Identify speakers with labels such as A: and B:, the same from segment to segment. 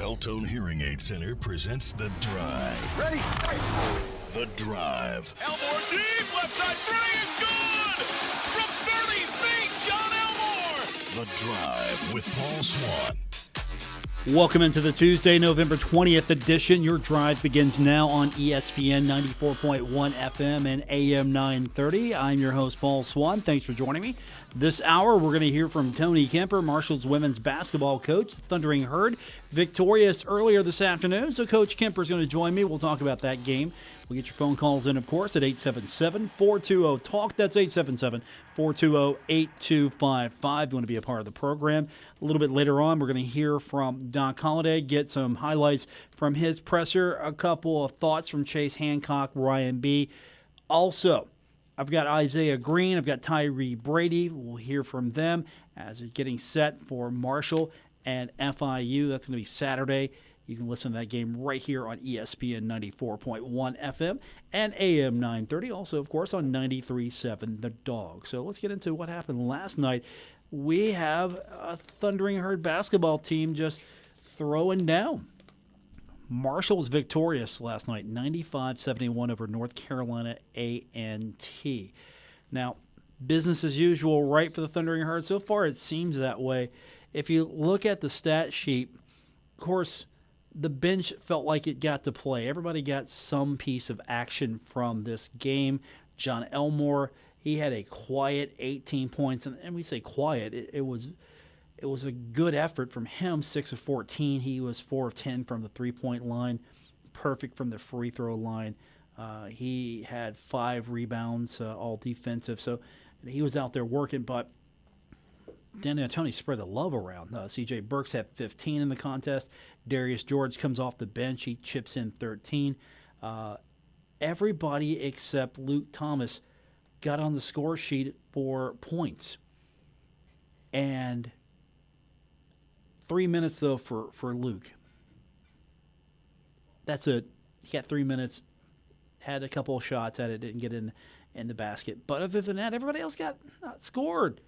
A: Beltone Hearing Aid Center presents The Drive.
B: Ready?
A: The Drive.
C: Elmore deep, left side three, it's good! From 30 feet, John Elmore!
A: The Drive with Paul Swann.
D: Welcome into the Tuesday, November 20th edition. Your drive begins now on ESPN 94.1 FM and AM 930. I'm your host, Paul Swann. Thanks for joining me. This hour, we're going to hear from Tony Kemper, Marshall's women's basketball coach. The Thundering Herd victorious earlier this afternoon, so Coach Kemper is going to join me. We'll talk about that game. We'll get your phone calls in, of course, at 877-420-TALK. That's 877-420-8255. You want to be a part of the program. A little bit later on, we're going to hear from Doc Holliday, get some highlights from his presser, a couple of thoughts from Chase Hancock, Ryan B. Also, I've got Isaiah Green, I've got Tyree Brady. We'll hear from them as it's getting set for Marshall and FIU. That's going to be Saturday. You can listen to that game right here on ESPN 94.1 FM and AM 930. Also, of course, on 93.7 The Dog. So let's get into what happened last night. We have a Thundering Herd basketball team just throwing down. Marshall was victorious last night, 95-71 over North Carolina A&T. Now, business as usual, right, for the Thundering Herd? So far, it seems that way. If you look at the stat sheet, of course, the bench felt like it got to play. Everybody got some piece of action from this game. John Elmore, he had a quiet 18 points, and we say quiet. It was a good effort from him, 6 of 14. He was 4 of 10 from the three-point line, perfect from the free throw line. He had 5 rebounds, all defensive. So he was out there working, but Dan D'Antoni spread the love around. C.J. Burks had 15 in the contest. Darius George comes off the bench. He chips in 13. Everybody except Luke Thomas got on the score sheet for points. And 3 minutes, though, for Luke. That's it. He got 3 minutes, had a couple of shots at it, didn't get in the basket. But other than that, everybody else got scored.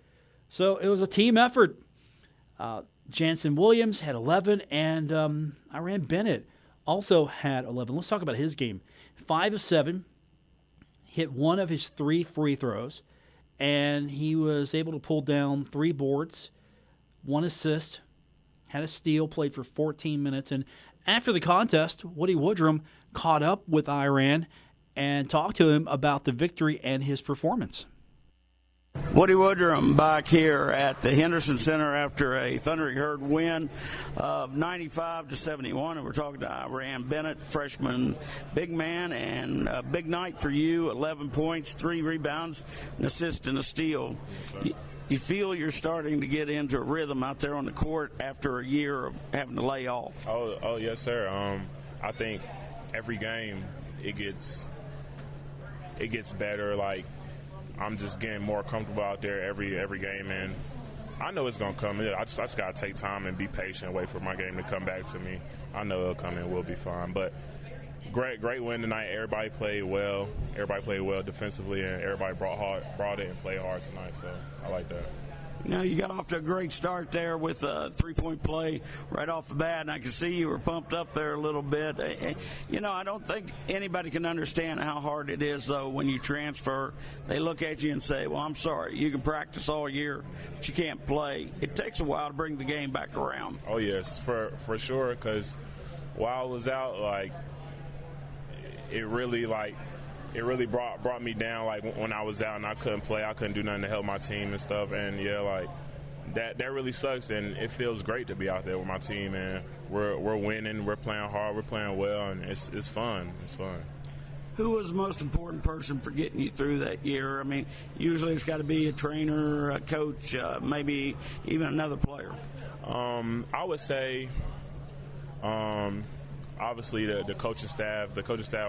D: So it was a team effort. Jansen Williams had 11, and Iran Bennett also had 11. Let's talk about his game. 5 of 7, hit 1 of his 3 free throws, and he was able to pull down 3 boards, 1 assist, had a steal, played for 14 minutes. And after the contest, Woody Woodrum caught up with Iran and talked to him about the victory and his performance.
E: Woody Woodrum back here at the Henderson Center after a Thundering Herd win of 95-71. And we're talking to Iran Bennett, freshman big man, and a big night for you, 11 points, 3 rebounds, an assist and a steal. You feel you're starting to get into a rhythm out there on the court after a year of having to lay off?
F: Oh yes, sir. I think every game it gets better. Like, I'm just getting more comfortable out there every game, and I know it's gonna come in. I just gotta take time and be patient, wait for my game to come back to me. I know it'll come in. We'll be fine. But great win tonight. Everybody played well. Everybody played well defensively, and everybody brought it and played hard tonight. So I like that.
E: Now, you got off to a great start there with a three-point play right off the bat, and I can see you were pumped up there a little bit. You know, I don't think anybody can understand how hard it is, though, when you transfer. They look at you and say, well, I'm sorry, you can practice all year, but you can't play. It takes a while to bring the game back around.
F: Oh, yes, for sure, because while I was out, like, it really brought me down, like, when I was out and I couldn't play. I couldn't do nothing to help my team and stuff. And, yeah, like, that really sucks. And it feels great to be out there with my team, and we're winning. We're playing hard. We're playing well, and it's fun. It's fun.
E: Who was the most important person for getting you through that year? I mean, usually it's got to be a trainer, a coach, maybe even another player.
F: I would say obviously the coaching staff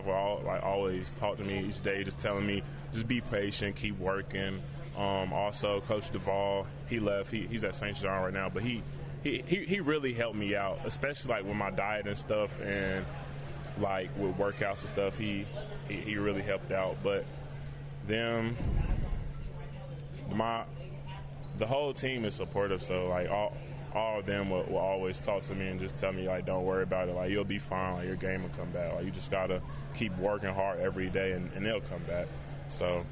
F: will always talk to me each day, just telling me just be patient, keep working. Also, Coach Duvall, he left. He's at St. John right now, but he really helped me out, especially like with my diet and stuff, and like with workouts and stuff. He really helped out. But the whole team is supportive. So like all of them will always talk to me and just tell me, like, don't worry about it. Like, you'll be fine. Like, your game will come back. Like, you just got to keep working hard every day, and it'll come back. So.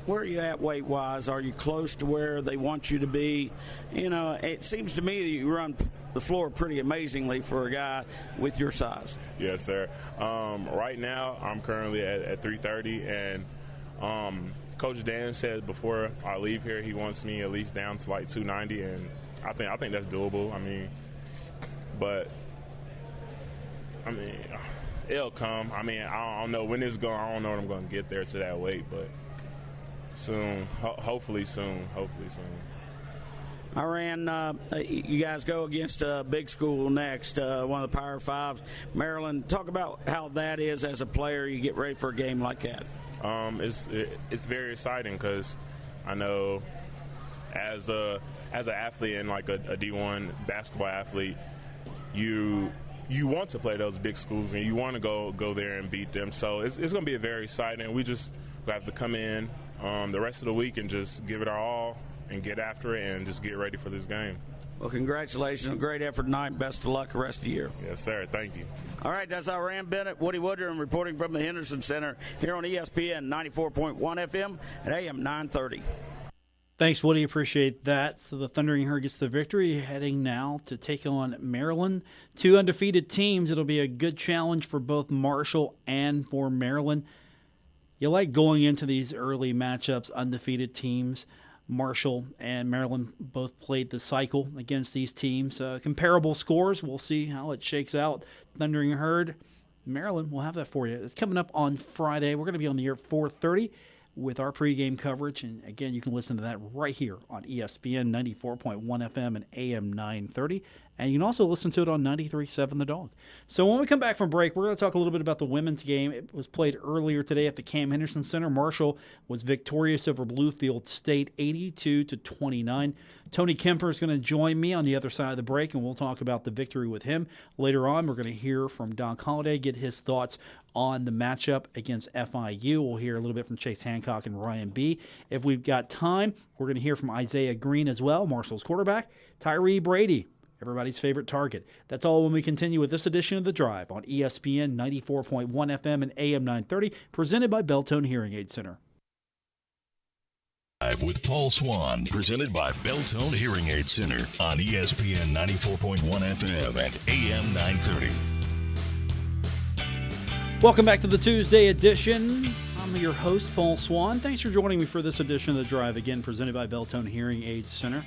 E: Where are you at weight-wise? Are you close to where they want you to be? You know, it seems to me that you run the floor pretty amazingly for a guy with your size.
F: Yes, sir. Right now, I'm currently at 330, and Coach Dan said before I leave here he wants me at least down to like 290, and I think that's doable. I mean, it'll come. I mean, I don't know when it's going. I don't know when I'm going to get there to that weight, but soon. Hopefully soon.
E: I ran. You guys go against a big school next, one of the Power Fives, Maryland. Talk about how that is as a player. You get ready for a game like that.
F: It's very exciting because I know as an athlete and like a D1 basketball athlete, you want to play those big schools and you want to go there and beat them. So it's going to be very exciting. We just have to come in the rest of the week and just give it our all and get after it and just get ready for this game.
E: Well, congratulations. Great effort tonight. Best of luck the rest of the year.
F: Yes, sir. Thank you.
E: All right, that's Iran Bennett, Woody Woodrum reporting from the Henderson Center here on ESPN 94.1 FM at AM 930.
D: Thanks, Woody. Appreciate that. So the Thundering Herd gets the victory, heading now to take on Maryland. Two undefeated teams. It'll be a good challenge for both Marshall and for Maryland. You like going into these early matchups, undefeated teams. Marshall and Maryland both played the cycle against these teams. Comparable scores. We'll see how it shakes out. Thundering Herd, Maryland, we'll have that for you. It's coming up on Friday. We're going to be on the air at 4:30 with our pregame coverage. And, again, you can listen to that right here on ESPN 94.1 FM and AM 930. And you can also listen to it on 93.7 The Dog. So when we come back from break, we're going to talk a little bit about the women's game. It was played earlier today at the Cam Henderson Center. Marshall was victorious over Bluefield State, 82-29. Tony Kemper is going to join me on the other side of the break, and we'll talk about the victory with him. Later on, we're going to hear from Don Holliday, get his thoughts on the matchup against FIU. We'll hear a little bit from Chase Hancock and Ryan B. If we've got time, we're going to hear from Isaiah Green as well, Marshall's quarterback, Tyree Brady, everybody's favorite target. That's all when we continue with this edition of The Drive on ESPN 94.1 FM and AM 930, presented by Beltone Hearing Aid Center.
A: Live with Paul Swann, presented by Beltone Hearing Aid Center on ESPN 94.1 FM and AM 930.
D: Welcome back to the Tuesday edition. I'm your host, Paul Swann. Thanks for joining me for this edition of The Drive, again presented by Beltone Hearing Aid Center.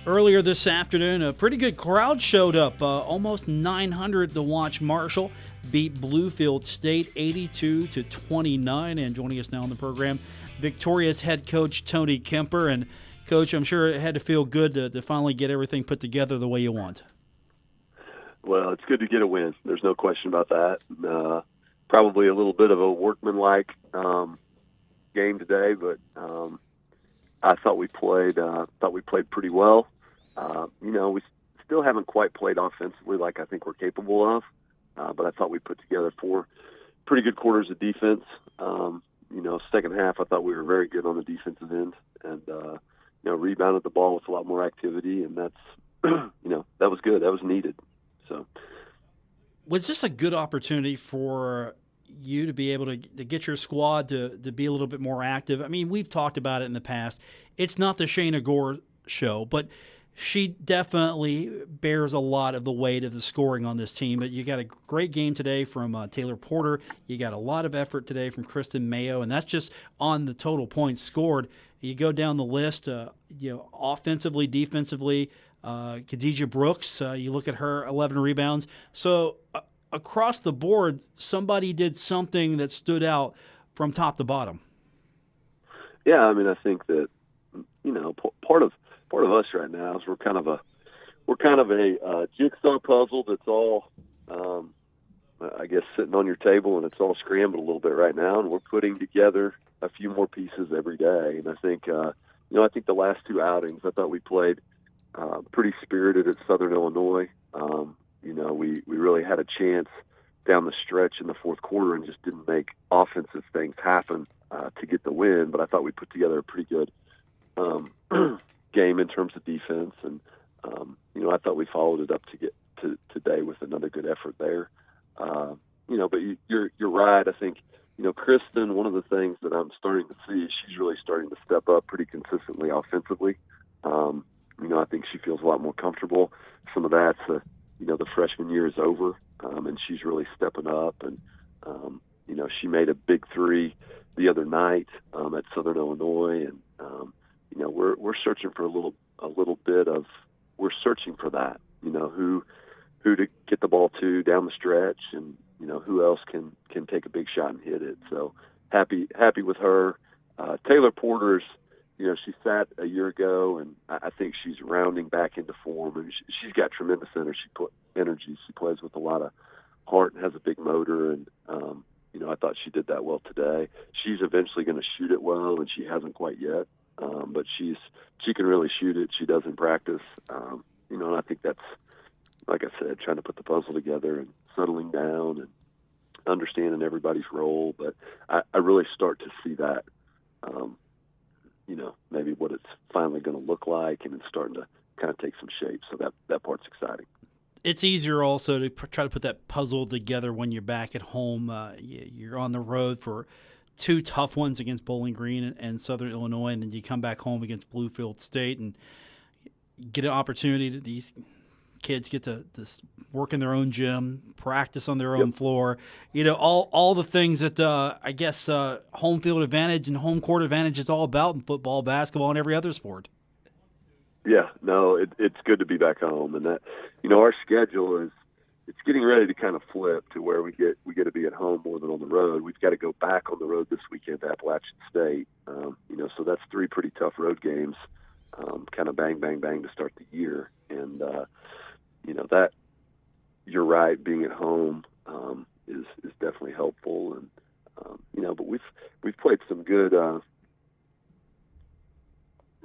D: Earlier this afternoon, a pretty good crowd showed up, almost 900 to watch Marshall beat Bluefield State 82-29. And joining us now on the program, Victoria's head coach Tony Kemper. And, Coach, I'm sure it had to feel good to finally get everything put together the way you want.
B: Well, it's good to get a win. There's no question about that. Probably a little bit of a workmanlike game today, but I thought we played pretty well. We still haven't quite played offensively like I think we're capable of, but I thought we put together 4 pretty good quarters of defense. Second half I thought we were very good on the defensive end, and rebounded the ball with a lot more activity, and that's that was good. That was needed. So,
D: was this a good opportunity for you to be able to get your squad to be a little bit more active? I mean, we've talked about it in the past. It's not the Shayna Gore show, but she definitely bears a lot of the weight of the scoring on this team. But you got a great game today from Taylor Porter. You got a lot of effort today from Kristen Mayo, and that's just on the total points scored. You go down the list, offensively, defensively, Khadijah Brooks, you look at her 11 rebounds. So across the board, somebody did something that stood out from top to bottom.
B: Yeah, I mean, I think that part of us right now is we're kind of a jigsaw puzzle that's all I guess sitting on your table, and it's all scrambled a little bit right now, and we're putting together a few more pieces every day. And I think I think the last 2 outings I thought we played pretty spirited at Southern Illinois. We really had a chance down the stretch in the fourth quarter and just didn't make offensive things happen to get the win. But I thought we put together a pretty good game in terms of defense, and I thought we followed it up to get to today with another good effort there. But you're right. I think Kristen. One of the things that I'm starting to see is she's really starting to step up pretty consistently offensively. I think she feels a lot more comfortable. Some of that's the freshman year is over, and she's really stepping up. And she made a big three the other night at Southern Illinois, and we're searching for a little bit of searching for that. Who to get the ball to down the stretch, and who else can take a big shot and hit it. So happy with her. Taylor Porter's. She sat a year ago, and I think she's rounding back into form. And she's got tremendous energy. She plays with a lot of heart and has a big motor. And I thought she did that well today. She's eventually going to shoot it well, and she hasn't quite yet. But she can really shoot it. She does in practice. And I think that's, like I said, trying to put the puzzle together and settling down and understanding everybody's role. But I really start to see that. Maybe what it's finally going to look like, and it's starting to kind of take some shape. So that part's exciting.
D: It's easier also to try to put that puzzle together when you're back at home. You're on the road for two tough ones against Bowling Green and Southern Illinois, and then you come back home against Bluefield State and get an opportunity to these kids get to work in their own gym, practice on their own floor, all the things that I guess home field advantage and home court advantage is all about in football, basketball, and every other sport.
B: Yeah, no, it's good to be back home, and that our schedule it's getting ready to kind of flip to where we get to be at home more than on the road. We've got to go back on the road this weekend to Appalachian State, so that's three pretty tough road games, kind of bang, bang, bang to start the year, and that you're right. Being at home is definitely helpful, and but we've played some good.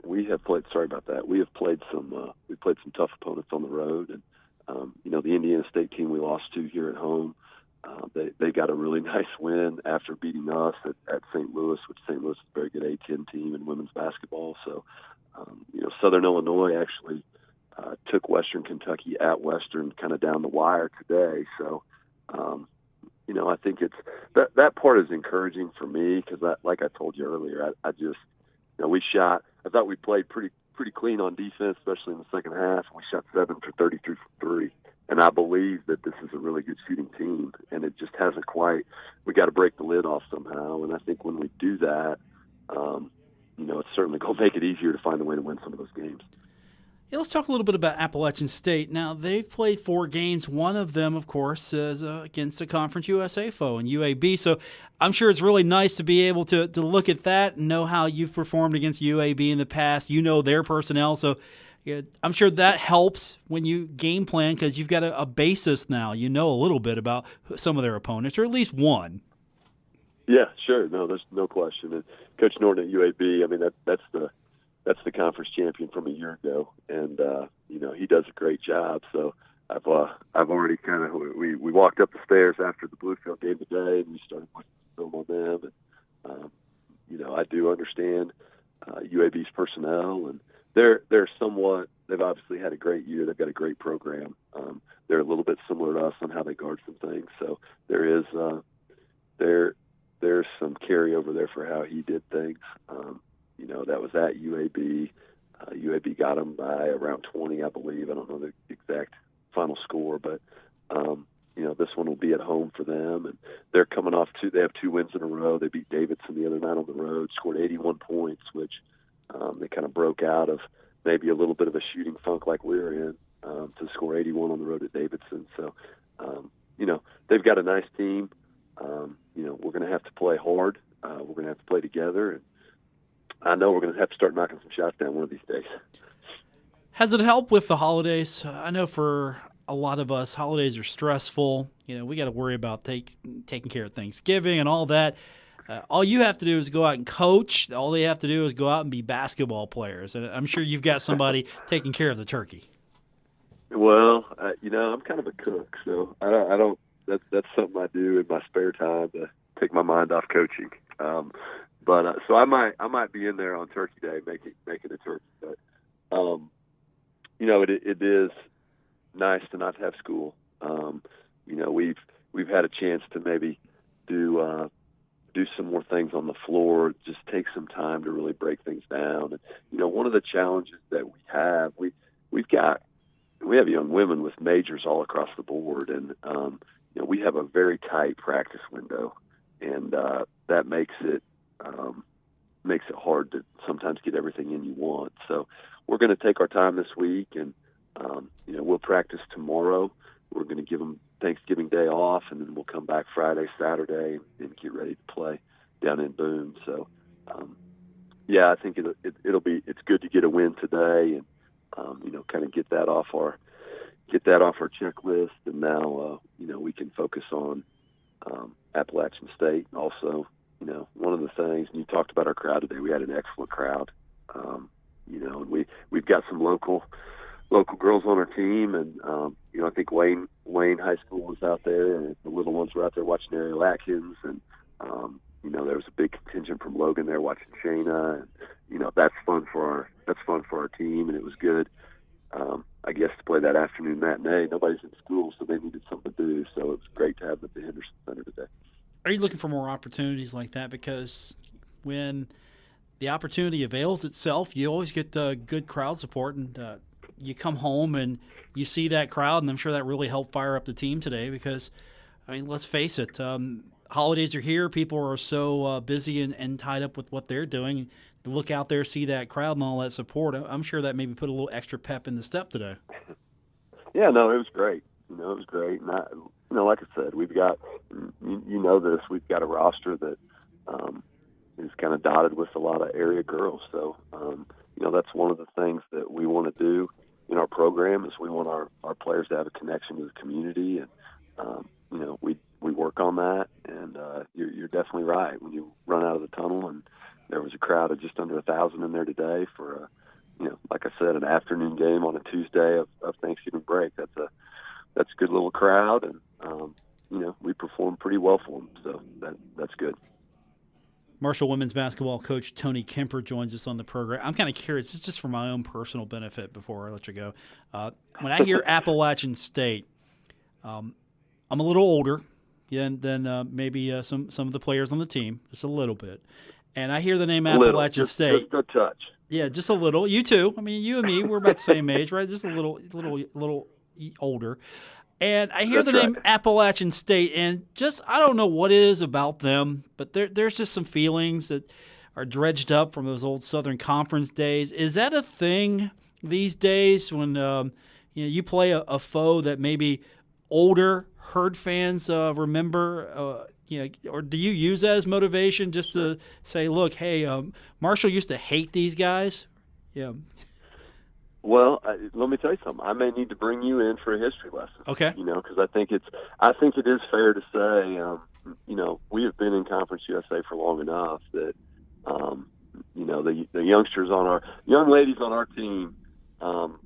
B: We have played. Sorry about that. We have played some. We played some tough opponents on the road, and the Indiana State team we lost to here at home. They got a really nice win after beating us at St. Louis, which St. Louis is a very good A-10 team in women's basketball. So Southern Illinois actually took Western Kentucky at Western kind of down the wire today. So, I think it's that part is encouraging for me because, like I told you earlier, I just, we shot. I thought we played pretty clean on defense, especially in the second half. We shot 7 for 33 from three, and I believe that this is a really good shooting team, and it just hasn't quite. We got to break the lid off somehow, and I think when we do that, it's certainly going to make it easier to find a way to win some of those games.
D: Yeah, let's talk a little bit about Appalachian State. Now, they've played 4 games. One of them, of course, is against a Conference USA foe in UAB. So I'm sure it's really nice to be able to look at that and know how you've performed against UAB in the past. You know their personnel. So I'm sure that helps when you game plan because you've got a basis now. You know a little bit about some of their opponents, or at least one.
B: Yeah, sure. No, there's no question. And Coach Norton at UAB, I mean, that's the conference champion from a year ago, and he does a great job. So I've already kind of we walked up the stairs after the Bluefield game today, and we started watching film on them. And I do understand UAB's personnel, and they're somewhat. They've obviously had a great year. They've got a great program. They're a little bit similar to us on how they guard some things. So there's some carryover there for how he did things. That was at UAB. UAB got them by around 20, I believe. I don't know the exact final score, but this one will be at home for them. And they're coming off they have 2 wins in a row. They beat Davidson the other night on the road, scored 81 points, which they kind of broke out of maybe a little bit of a shooting funk like we were in to score 81 on the road at Davidson. So, they've got a nice team. We're going to have to play hard. We're going to have to play together, and I know we're going to have to start knocking some shots down one of these days.
D: Has it helped with the holidays? I know for a lot of us, holidays are stressful. We got to worry about taking care of Thanksgiving and all that. All you have to do is go out and coach. All they have to do is go out and be basketball players. And I'm sure you've got somebody taking care of the turkey. Well,
B: I'm kind of a cook, so I don't. That's something I do in my spare time to take my mind off coaching. But so I might be in there on Turkey Day making a turkey. But It is nice to not have school. We've had a chance to maybe do some more things on the floor, just take some time to really break things down. And, one of the challenges that we have young women with majors all across the board, and we have a very tight practice window, and that makes it hard to sometimes get everything in you want. So we're going to take our time this week, and we'll practice tomorrow. We're going to give them Thanksgiving Day off, and then we'll come back Friday, Saturday, and get ready to play down in Boone. So, I think it's good to get a win today, and kind of get that off our checklist. And now, we can focus on Appalachian State. Also, one of the things, and you talked about our crowd today. We had an excellent crowd. And we've got some local girls on our team, and I think Wayne High School was out there, and the little ones were out there watching Ariel Atkins, and there was a big contingent from Logan there watching Shayna, and that's fun for our team, and it was good. I guess to play that afternoon matinee, nobody's in school, so they needed something to do. So it was great to have them at the Henderson Center today.
D: Are you looking for more opportunities like that? Because when the opportunity avails itself, you always get good crowd support, and you come home and you see that crowd, and I'm sure that really helped fire up the team today because, let's face it, holidays are here. People are so busy and tied up with what they're doing. To look out there, see that crowd and all that support, I'm sure that maybe put a little extra pep in the step today.
B: Yeah, no, it was great. It was great. And like I said, we've got, we've got a roster that is kind of dotted with a lot of area girls. So, that's one of the things that we want to do in our program is we want our players to have a connection to the community. And, we work on that. And you're definitely right. When you run out of the tunnel, and there was a crowd of just under 1,000 in there today for, like I said, an afternoon game on a Tuesday of Thanksgiving break. That's a good little crowd, and we performed pretty well for them, so that's good.
D: Marshall women's basketball coach Tony Kemper joins us on the program. I'm kind of curious, it's just for my own personal benefit before I let you go. When I hear Appalachian State, I'm a little older than maybe some of the players on the team, just a little bit. And I hear the name Appalachian State.
B: Just a touch.
D: Yeah, just a little. You too. You and me, we're about the same age, right? Just a little older. And I hear the name Appalachian State, and just I don't know what it is about them, but there's just some feelings that are dredged up from those old Southern Conference days. Is that a thing these days when you play a foe that maybe older Herd fans remember? Or do you use that as motivation just to say, look, hey, Marshall used to hate these guys? Yeah.
B: Well, let me tell you something. I may need to bring you in for a history lesson.
D: Okay.
B: Because I think it is fair to say, we have been in Conference USA for long enough that, the young ladies on our team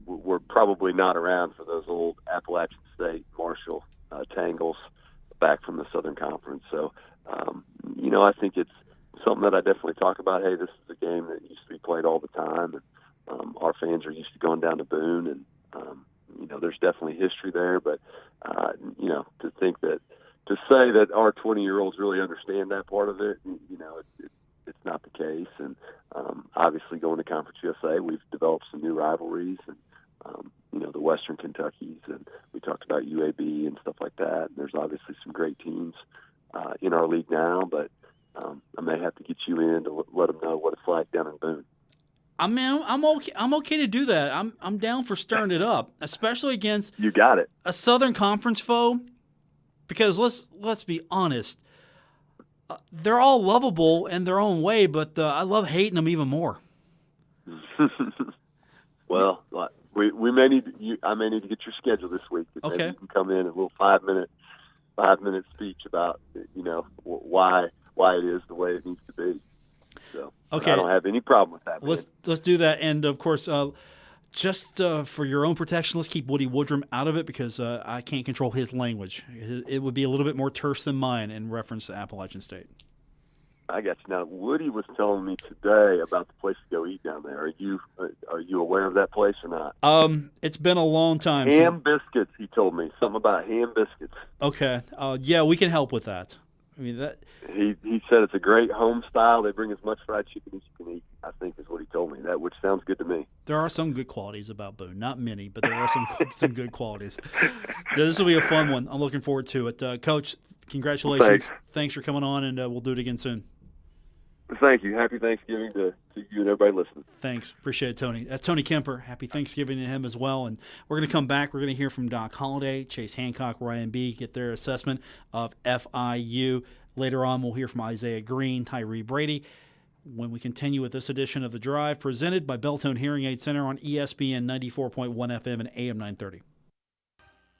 B: were probably not around for those old Appalachian State, Marshall tangles back from the Southern Conference. So, I think it's something that I definitely talk about. Hey, this is a game that used to be played all the time, and our fans are used to going down to Boone, and there's definitely history there. But to say that our 20-year-olds really understand that part of it, it's not the case. And obviously, going to Conference USA, we've developed some new rivalries, and the Western Kentuckys, and we talked about UAB and stuff like that. And there's obviously some great teams in our league now, but I may have to get you in to let them know what it's like down in Boone.
D: I'm okay. I'm okay to do that. I'm down for stirring it up, especially against
B: you got it
D: a Southern Conference foe. Because let's be honest, they're all lovable in their own way, but I love hating them even more.
B: Well, we may need I may need to get your schedule this week.
D: Okay.
B: Maybe you can come in a little 5-minute speech about why it is the way it needs to be. So
D: okay.
B: I don't have any problem with that.
D: Let's do that, and of course, just for your own protection, let's keep Woody Woodrum out of it because I can't control his language. It would be a little bit more terse than mine in reference to Appalachian State.
B: I got you. Now, Woody was telling me today about the place to go eat down there. Are you aware of that place or not?
D: It's been a long time.
B: Ham biscuits, he told me. Something about ham biscuits.
D: Okay. Yeah, we can help with that. I mean, that
B: He said it's a great home style. They bring as much fried chicken as you can eat, I think is what he told me. Which sounds good to me.
D: there are some good qualities about Boone. Not many, but there are some good qualities. This will be a fun one. I'm looking forward to it. Coach, congratulations. Thanks for coming on, and we'll do it again soon.
B: Thank you. Happy Thanksgiving to you and everybody listening.
D: Thanks. Appreciate it, Tony. That's Tony Kemper. Happy Thanksgiving to him as well. And we're going to come back. We're going to hear from Doc Holliday, Chase Hancock, Ryan B., get their assessment of FIU. Later on, we'll hear from Isaiah Green, Tyree Brady. When we continue with this edition of The Drive, presented by Beltone Hearing Aid Center on ESPN 94.1 FM and AM 930.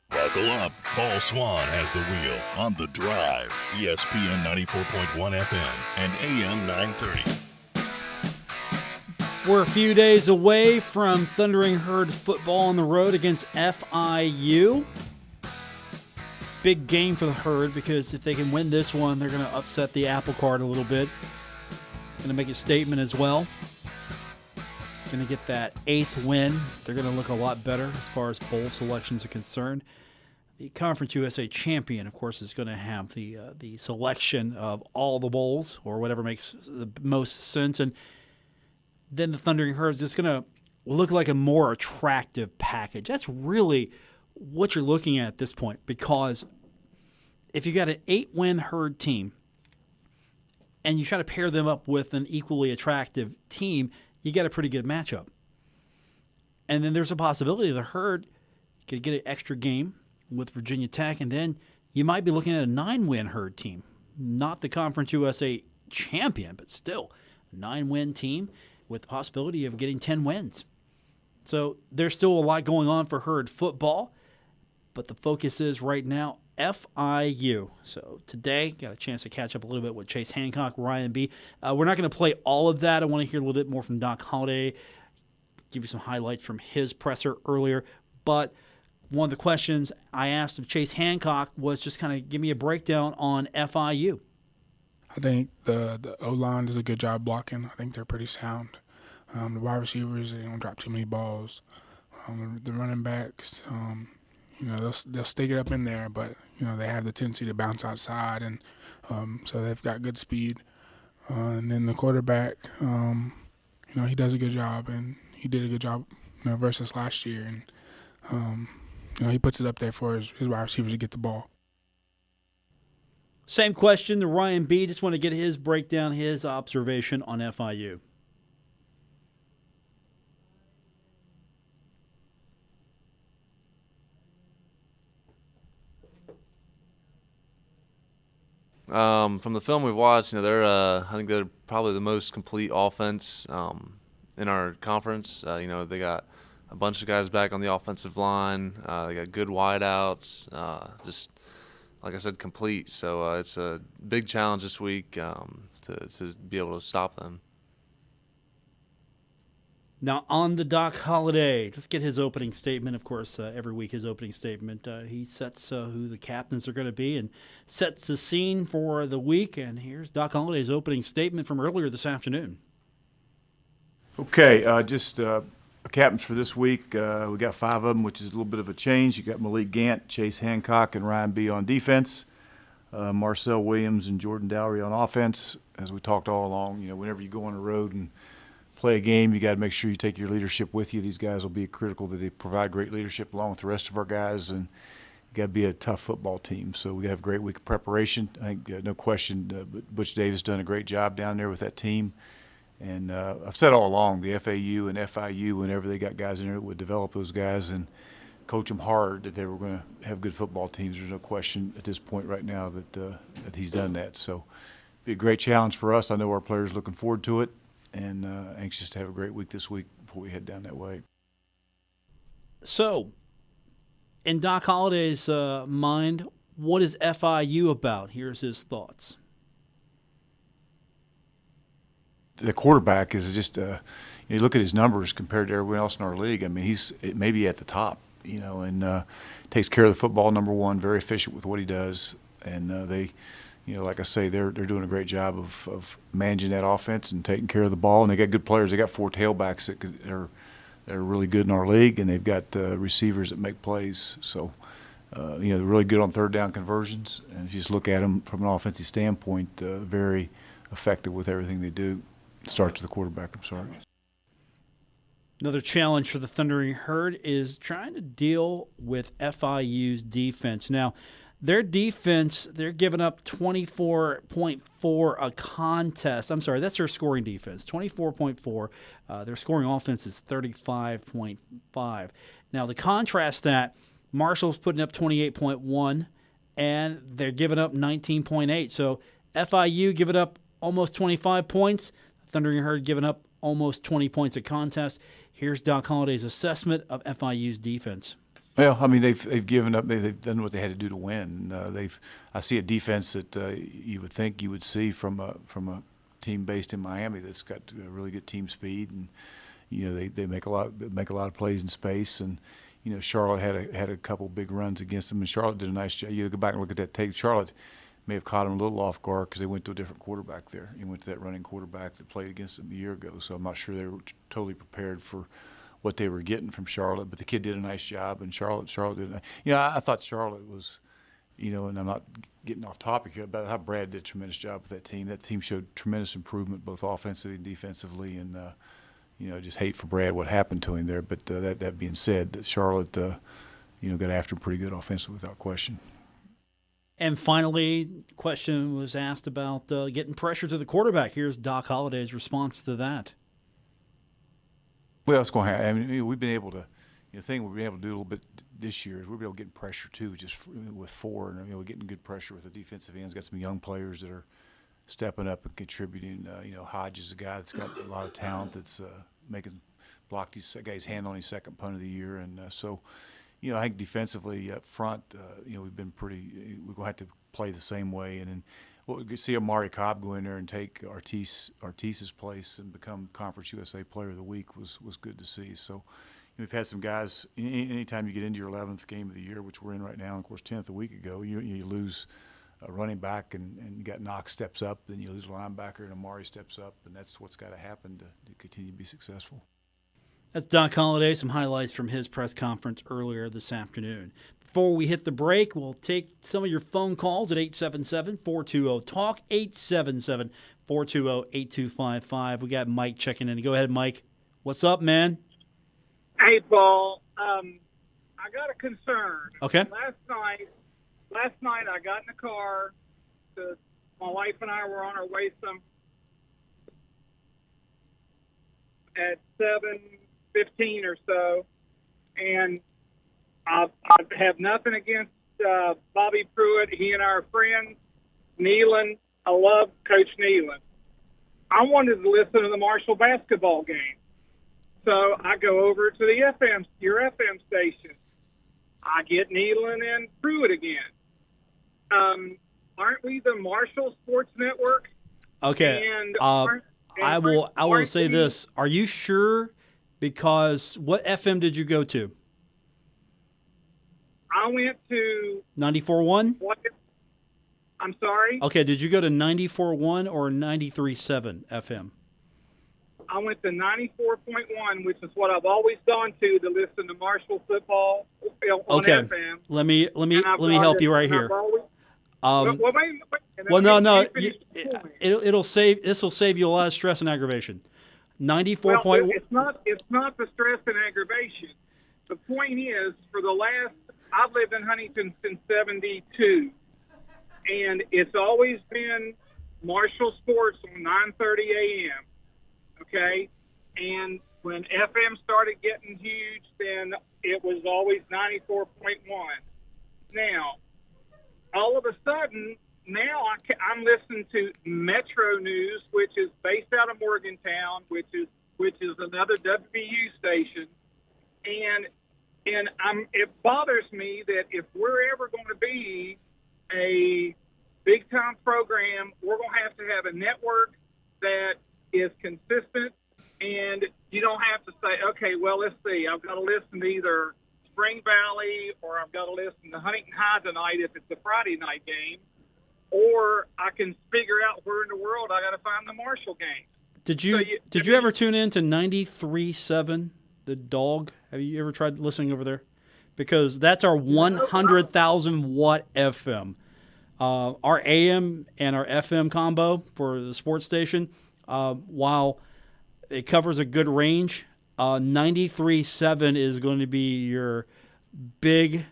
A: Buckle up. Paul Swann has the wheel on The Drive, ESPN 94.1 FM and AM 930.
D: We're a few days away from Thundering Herd football on the road against FIU. Big game for the Herd because if they can win this one, they're going to upset the apple cart a little bit. Going to make a statement as well. Going to get that 8th win. They're going to look a lot better as far as bowl selections are concerned. The Conference USA champion, of course, is going to have the selection of all the bowls or whatever makes the most sense. And then the Thundering Herd is just going to look like a more attractive package. That's really what you're looking at this point, because if you got an 8-win Herd team and you try to pair them up with an equally attractive team, you got a pretty good matchup. And then there's a possibility the Herd could get an extra game with Virginia Tech, and then you might be looking at a 9-win Herd team. Not the Conference USA champion, but still a 9-win team with the possibility of getting 10 wins. So there's still a lot going on for Herd football, but the focus is right now FIU. So today, got a chance to catch up a little bit with Chase Hancock, Ryan B. We're not going to play all of that. I want to hear a little bit more from Doc Holliday, give you some highlights from his presser earlier. But one of the questions I asked of Chase Hancock was just kind of give me a breakdown on FIU.
G: I think the O-line does a good job blocking. I think they're pretty sound. The wide receivers, they don't drop too many balls. The running backs, they'll stick it up in there, but, they have the tendency to bounce outside, and so they've got good speed. And then the quarterback, he does a good job, and he did a good job, versus last year. And, he puts it up there for his wide receivers to get the ball.
D: Same question to Ryan B. Just want to get his breakdown, his observation on FIU.
H: From the film we've watched, I think they're probably the most complete offense in our conference. They got a bunch of guys back on the offensive line. They got good wideouts. Just like I said, complete. So it's a big challenge this week to be able to stop them.
D: Now, on the Doc Holliday, let's get his opening statement. Of course, every week his opening statement, he sets who the captains are going to be and sets the scene for the week. And here's Doc Holliday's opening statement from earlier this afternoon.
I: Okay, captains for this week. We got 5 of them, which is a little bit of a change. You got Malik Gant, Chase Hancock, and Ryan B. on defense. Marcel Williams and Jordan Dowry on offense. As we talked all along, whenever you go on the road and play a game, you got to make sure you take your leadership with you. These guys will be critical that they provide great leadership along with the rest of our guys, and you got to be a tough football team. So we have a great week of preparation. I think no question, Butch Davis done a great job down there with that team. And I've said all along, the FAU and FIU, whenever they got guys in there that would develop those guys and coach them hard, that they were going to have good football teams. There's no question at this point right now that he's done that. So it'll be a great challenge for us. I know our players are looking forward to it, and anxious to have a great week this week before we head down that way.
D: So, in Doc Holliday's mind, what is FIU about? Here's his thoughts.
I: The quarterback is just you look at his numbers compared to everyone else in our league. I mean, he's maybe at the top, and takes care of the football, number one, very efficient with what he does. And they like I say, they're doing a great job of managing that offense and taking care of the ball. And they got good players. They got 4 tailbacks that are really good in our league, and they've got receivers that make plays. So, they're really good on third down conversions. And if you just look at them from an offensive standpoint, very effective with everything they do. It starts with the quarterback. I'm sorry.
D: Another challenge for the Thundering Herd is trying to deal with FIU's defense. Now, their defense, they're giving up 24.4 a contest. I'm sorry, that's their scoring defense, 24.4. Their scoring offense is 35.5. Now, to contrast that, Marshall's putting up 28.1, and they're giving up 19.8. So FIU giving up almost 25 points. The Thundering Herd giving up almost 20 points a contest. Here's Doc Holliday's assessment of FIU's defense.
I: Well, I mean, they've given up. They've done what they had to do to win. I see a defense that you would think you would see from a team based in Miami that's got really good team speed, and they make a lot of plays in space. And Charlotte had a couple big runs against them, and Charlotte did a nice job. You go back and look at that tape. Charlotte may have caught them a little off guard because they went to a different quarterback there. He went to that running quarterback that played against them a year ago. So I'm not sure they were totally prepared for what they were getting from Charlotte, but the kid did a nice job, and Charlotte did. I thought Charlotte was, and I'm not getting off topic here, but how Brad did a tremendous job with that team. That team showed tremendous improvement both offensively and defensively, and just hate for Brad what happened to him there. But that being said, Charlotte, got after him pretty good offensively without question.
D: And finally, question was asked about getting pressure to the quarterback. Here's Doc Holliday's response to that.
I: Well, it's going to happen. I mean, we've been able to. The thing we've been able to do a little bit this year is we've been able to get pressure too, just with 4, and we're getting good pressure with the defensive ends. Got some young players that are stepping up and contributing. Hodge is a guy that's got a lot of talent that's blocked his guy's hand on his second punt of the year, and so. I think defensively up front, we've been pretty. We're going to have to play the same way, and then we'll see Amari Cobb go in there and take Artis's place and become Conference USA Player of the Week was good to see. So we've had some guys. Anytime you get into your 11th game of the year, which we're in right now, and of course 10th a week ago, you lose a running back and you got Knox steps up, then you lose a linebacker and Amari steps up, and that's what's got to happen to continue to be successful.
D: That's Doc Holliday, some highlights from his press conference earlier this afternoon. Before we hit the break, we'll take some of your phone calls at 877-420-TALK, 877-420-8255. We got Mike checking in. Go ahead, Mike. What's up, man?
J: Hey, Paul. I got a concern.
D: Okay.
J: Last night I got in the car. My wife and I were on our way at 7:15 or so, and I have nothing against Bobby Pruitt. He and I are friends. Nealon, I love Coach Nealon. I wanted to listen to the Marshall basketball game, so I go over to your FM station. I get Nealon and Pruitt again. Aren't we the Marshall Sports Network?
D: Okay.
J: And
D: I will say this. Are you sure? Because what FM did you go to?
J: I went to
D: 94.1?
J: I'm sorry?
D: Okay, did you go to 94.1 or 93.7 FM?
J: I went to 94.1, which is what I've always gone to listen to Marshall football on FM.
D: Let me help you right here. No. This will save you a lot of stress and aggravation. 94.1.
J: Well, it's not the stress and aggravation. The point is, I've lived in Huntington since 72, and it's always been Marshall Sports on 9:30 a.m. Okay, and when FM started getting huge, then it was always 94.1. Now, all of a sudden, now I'm listening to Metro News, which is based out of Morgantown, which is another WVU station, and it bothers me that if we're ever going to be a big time program, we're going to have a network that is consistent, and you don't have to say, okay, well, let's see, I've got to listen to either Spring Valley or I've got to listen to Huntington High tonight if it's a Friday night game. or I can figure out where in the world I got to find the Marshall game.
D: Did you ever tune in to 93.7 The Dog? Have you ever tried listening over there? Because that's our 100,000 watt FM. Our AM and our FM combo for the sports station, while it covers a good range, 93.7 is going to be your big,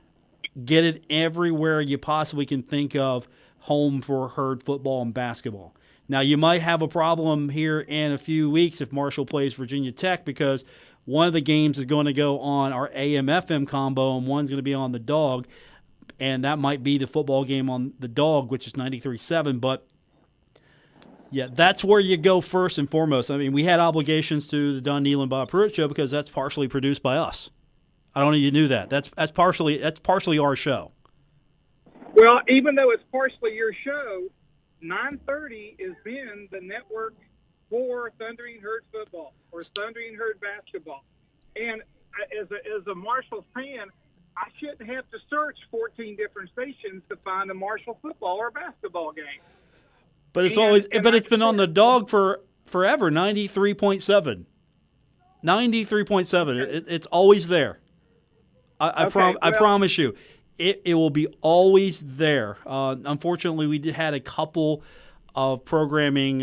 D: get it everywhere you possibly can think of, home for Herd football and basketball. Now, you might have a problem here in a few weeks if Marshall plays Virginia Tech, because one of the games is going to go on our AM-FM combo and one's going to be on the Dog, and that might be the football game on the Dog, which is 93.7. But, yeah, that's where you go first and foremost. I mean, we had obligations to the Don Neal and Bob Pruitt show because that's partially produced by us. I don't know if you knew that. That's partially our show.
J: Well, even though it's partially your show, 9:30 has been the network for Thundering Herd football or Thundering Herd basketball. And as a Marshall fan, I shouldn't have to search 14 different stations to find a Marshall football or basketball game.
D: But it's been on the Dog for forever. 93.7. 93.7. It's always there. I promise you. It will be always there. Unfortunately, we had a couple of programming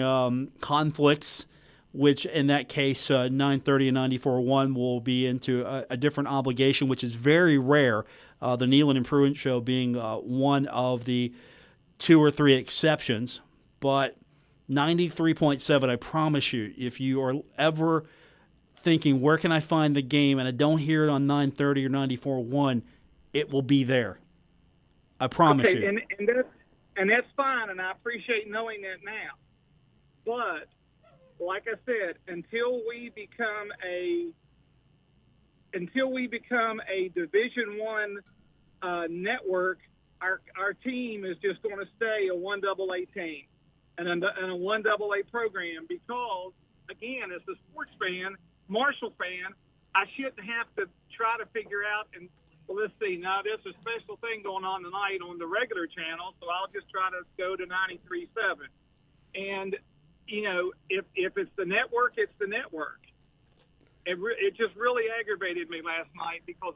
D: conflicts, which in that case, 9:30 and 94.1 will be into a different obligation, which is very rare. The Nealon and Pruitt show being one of the 2 or 3 exceptions. But 93.7, I promise you, if you are ever thinking, where can I find the game, and I don't hear it on 9:30 or 94.1, it will be there. I promise you.
J: And that's fine, and I appreciate knowing that now. But like I said, until we become a Division I network, our team is just going to stay a 1AA team and a 1AA program, because again, as a sports fan, Marshall fan, I shouldn't have to try to figure out and. Well, let's see. Now, there's a special thing going on tonight on the regular channel, so I'll just try to go to 93.7. And, you know, if it's the network, it's the network. It just really aggravated me last night because,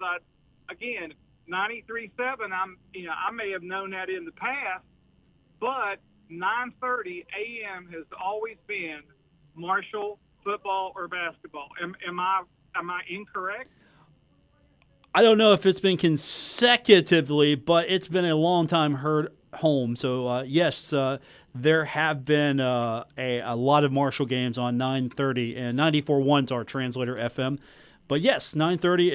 J: 93.7, I may have known that in the past, but 9:30 a.m. has always been Marshall football or basketball. Am I incorrect?
D: I don't know if it's been consecutively, but it's been a long time Herd home. So, yes, there have been a lot of Marshall games on 9:30, and 94.1's our translator FM. But, yes, 9:30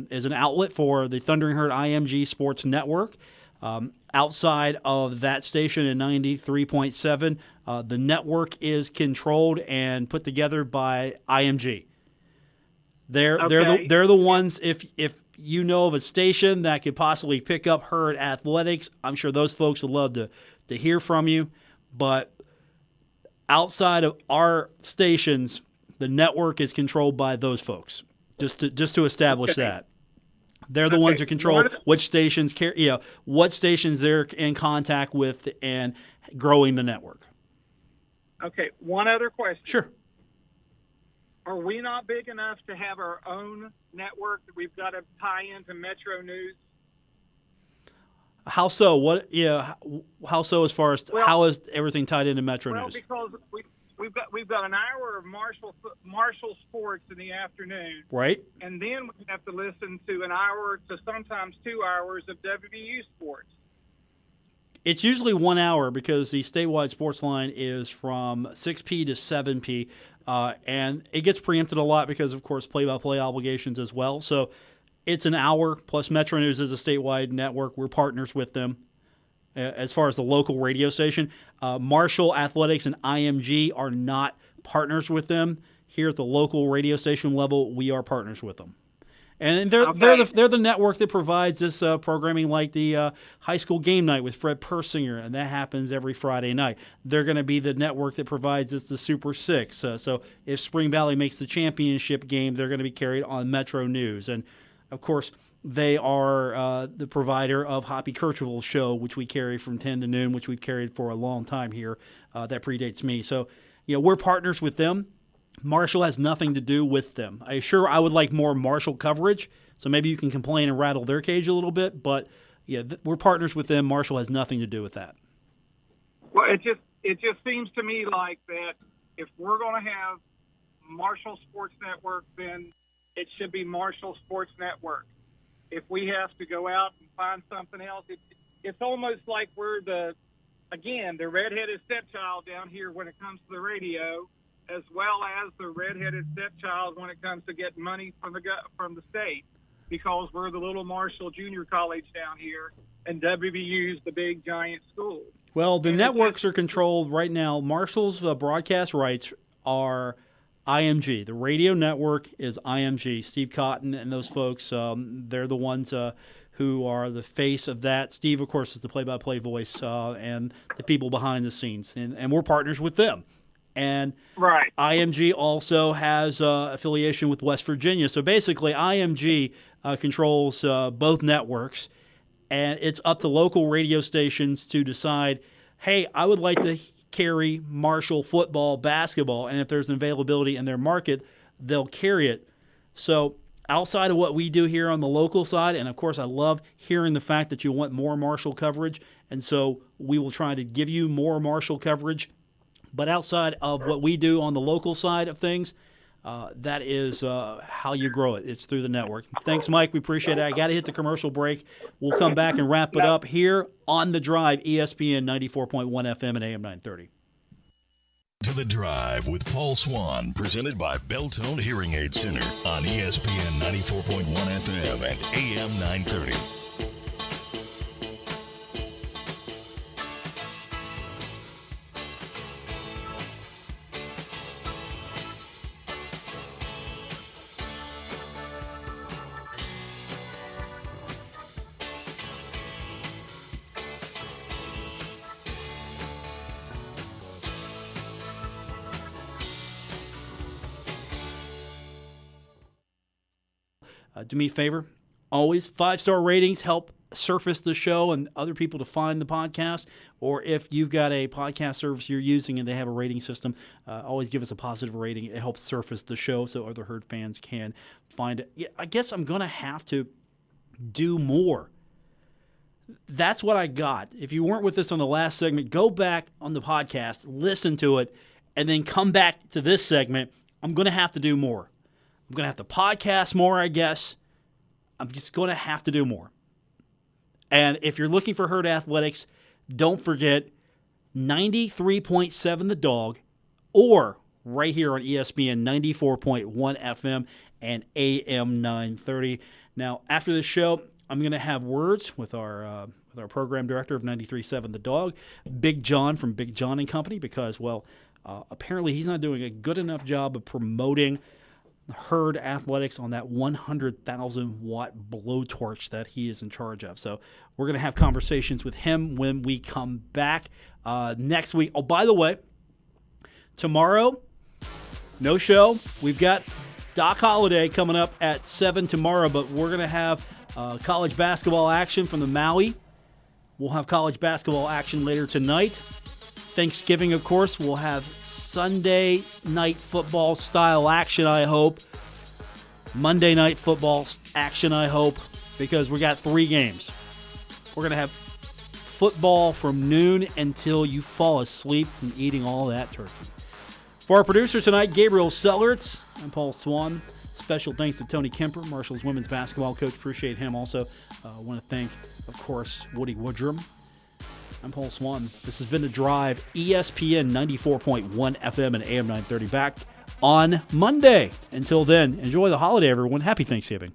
D: is an outlet for the Thundering Herd IMG Sports Network. Outside of that station in 93.7, the network is controlled and put together by IMG. They're the ones. If you know of a station that could possibly pick up Herd athletics, I'm sure those folks would love to hear from you. But outside of our stations, the network is controlled by those folks. Just to establish that they're the ones who control which stations what stations they're in contact with and growing the network.
J: Okay, one other question.
D: Sure.
J: Are we not big enough to have our own network that we've got to tie into Metro News?
D: How so? How so? As far as how is everything tied into Metro News?
J: Well, because we've got an hour of Marshall sports in the afternoon,
D: right?
J: And then we have to listen to an hour to sometimes 2 hours of WVU sports.
D: It's usually 1 hour because the statewide sports line is from 6p to 7p. And it gets preempted a lot because, of course, play-by-play obligations as well. So it's an hour, plus Metro News is a statewide network. We're partners with them as far as the local radio station. Marshall Athletics and IMG are not partners with them. Here at the local radio station level, we are partners with them. And they're the network that provides this programming, like the high school game night with Fred Persinger, and that happens every Friday night. They're going to be the network that provides us the Super Six. So if Spring Valley makes the championship game, they're going to be carried on Metro News. And, of course, They are the provider of Hoppy Kercheval's show, which we carry from 10 to noon, which we've carried for a long time here. That predates me. So, we're partners with them. Marshall has nothing to do with them. I would like more Marshall coverage, so maybe you can complain and rattle their cage a little bit, but we're partners with them. Marshall has nothing to do with that.
J: Well, it just seems to me like that if we're going to have Marshall Sports Network, then it should be Marshall Sports Network. If we have to go out and find something else, it's almost like we're the redheaded stepchild down here when it comes to the radio, as well as the redheaded stepchild when it comes to getting money from the state, because we're the little Marshall Junior College down here, and WVU's the big giant school.
D: Well, the networks are controlled right now. Marshall's broadcast rights are IMG. The radio network is IMG. Steve Cotton and those folks, they're the ones who are the face of that. Steve, of course, is the play-by-play voice and the people behind the scenes, and we're partners with them. And
J: right.
D: IMG also has affiliation with West Virginia. So basically, IMG controls both networks, and it's up to local radio stations to decide, hey, I would like to carry Marshall football, basketball, and if there's an availability in their market, they'll carry it. So outside of what we do here on the local side, and of course I love hearing the fact that you want more Marshall coverage, and so we will try to give you more Marshall coverage. But outside of what we do on the local side of things, that is how you grow it. It's through the network. Thanks, Mike. We appreciate it. I got to hit the commercial break. We'll come back and wrap it up here on The Drive, ESPN 94.1 FM and AM 930.
A: To The Drive with Paul Swann, presented by Beltone Hearing Aid Center on ESPN 94.1 FM and AM 930.
D: Do me a favor, always 5-star ratings help surface the show and other people to find the podcast. Or if you've got a podcast service you're using and they have a rating system, always give us a positive rating. It helps surface the show so other Herd fans can find it. Yeah, I guess I'm going to have to do more. That's what I got. If you weren't with us on the last segment, go back on the podcast, listen to it, and then come back to this segment. I'm going to have to do more. I'm going to have to podcast more, I guess. I'm just going to have to do more. And if you're looking for Herd Athletics, don't forget 93.7 The Dog, or right here on ESPN 94.1 FM and AM 930. Now, after the show, I'm going to have words with our program director of 93.7 The Dog, Big John from Big John and Company, because, apparently he's not doing a good enough job of promoting Herd Athletics on that 100,000-watt blowtorch that he is in charge of. So we're going to have conversations with him when we come back next week. Oh, by the way, tomorrow, no show. We've got Doc Holliday coming up at 7 tomorrow, but we're going to have college basketball action from the Maui. We'll have college basketball action later tonight. Thanksgiving, of course, we'll have Sunday night football style action, I hope. Monday night football action, I hope, because we got 3 games. We're going to have football from noon until you fall asleep from eating all that turkey. For our producer tonight, Gabriel Sellertz, I'm Paul Swann. Special thanks to Tony Kemper, Marshall's women's basketball coach. Appreciate him also. I want to thank, of course, Woody Woodrum. I'm Paul Swann. This has been The Drive, ESPN 94.1 FM and AM 930. Back on Monday. Until then, enjoy the holiday, everyone. Happy Thanksgiving.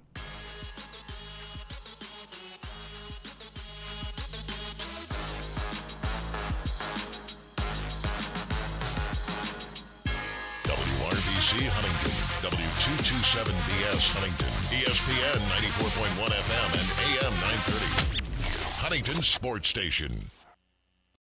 A: WRBC Huntington, W227BS Huntington, ESPN 94.1 FM and AM 930. Huntington Sports Station.